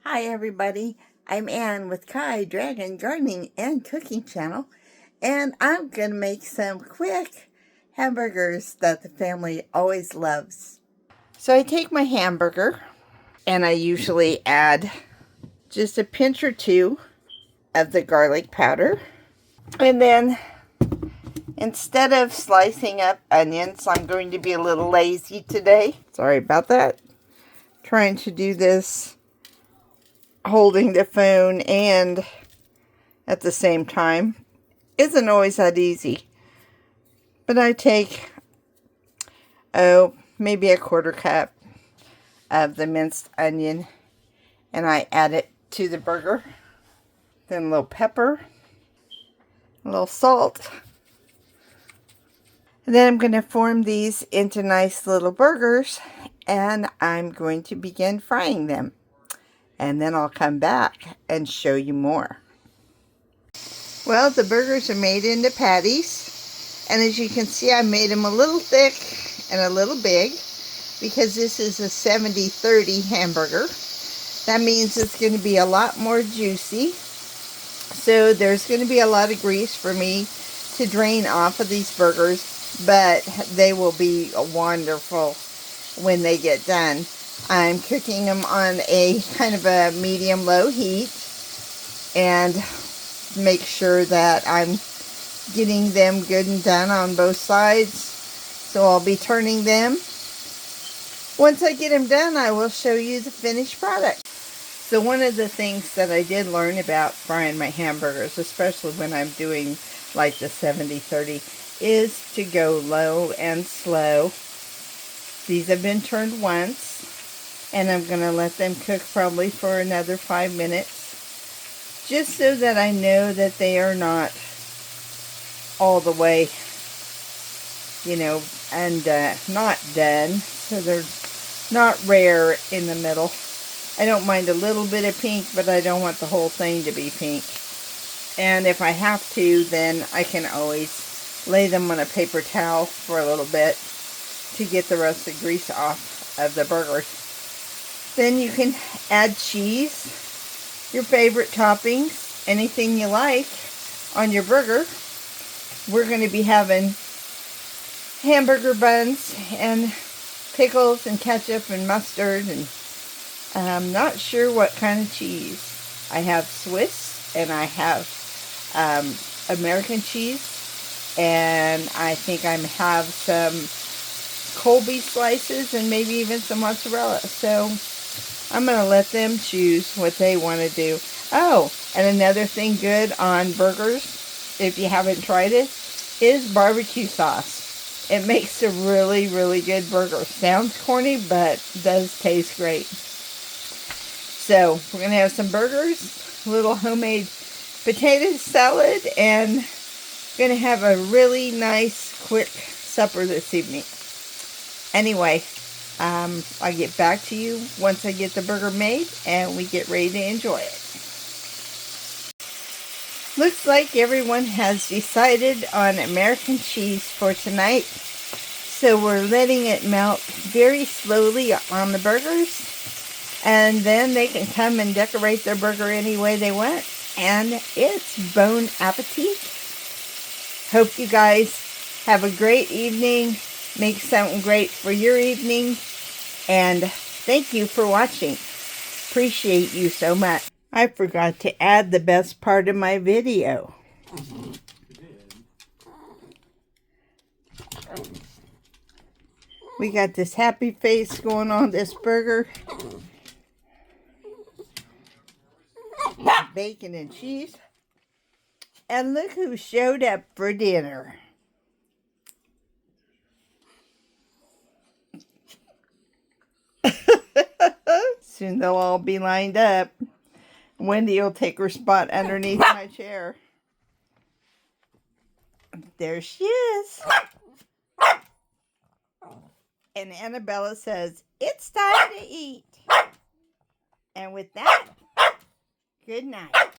Hi everybody, I'm Ann with Kai Dragon Gardening and Cooking Channel, and I'm going to make some quick hamburgers that the family always loves. So I take my hamburger and I usually add just a pinch or two of the garlic powder, and then instead of slicing up onions, I'm going to be a little lazy today. Sorry about that. Trying to do this holding the phone and at the same time isn't always that easy. But I take, maybe a quarter cup of the minced onion and I add it to the burger. Then a little pepper, a little salt. And then I'm going to form these into nice little burgers and I'm going to begin frying them. And then I'll come back and show you more. Well, the burgers are made into patties. And as you can see, I made them a little thick and a little big because this is a 70-30 hamburger. That means it's going to be a lot more juicy. So there's going to be a lot of grease for me to drain off of these burgers, but they will be wonderful when they get done. I'm cooking them on a kind of a medium-low heat and make sure that I'm getting them good and done on both sides. So I'll be turning them. Once I get them done, I will show you the finished product. So one of the things that I did learn about frying my hamburgers, especially when I'm doing like the 70-30, is to go low and slow. These have been turned once. And I'm going to let them cook probably for another 5 minutes. Just so that I know that they are not all the way, and not done. So they're not rare in the middle. I don't mind a little bit of pink, but I don't want the whole thing to be pink. And if I have to, then I can always lay them on a paper towel for a little bit to get the rest of the grease off of the burgers. Then you can add cheese, your favorite toppings, anything you like on your burger. We're going to be having hamburger buns and pickles and ketchup and mustard, and I'm not sure what kind of cheese. I have Swiss and I have American cheese, and I think I have some Colby slices and maybe even some mozzarella. So I'm going to let them choose what they want to do. Oh, and another thing good on burgers, if you haven't tried it, is barbecue sauce. It makes a really, really good burger. Sounds corny, but does taste great. So we're going to have some burgers, a little homemade potato salad, and going to have a really nice, quick supper this evening. Anyway, I'll get back to you once I get the burger made and we get ready to enjoy it. Looks like everyone has decided on American cheese for tonight. So we're letting it melt very slowly on the burgers. And then they can come and decorate their burger any way they want. And it's bon appetit. Hope you guys have a great evening. Make something great for your evening. And thank you for watching. Appreciate you so much. I forgot to add the best part of my video. We got this happy face going on this burger. Bacon and cheese. And look who showed up for dinner. Soon they'll all be lined up. Wendy will take her spot underneath my chair. There she is. And Annabella says, it's time to eat. And with that, good night.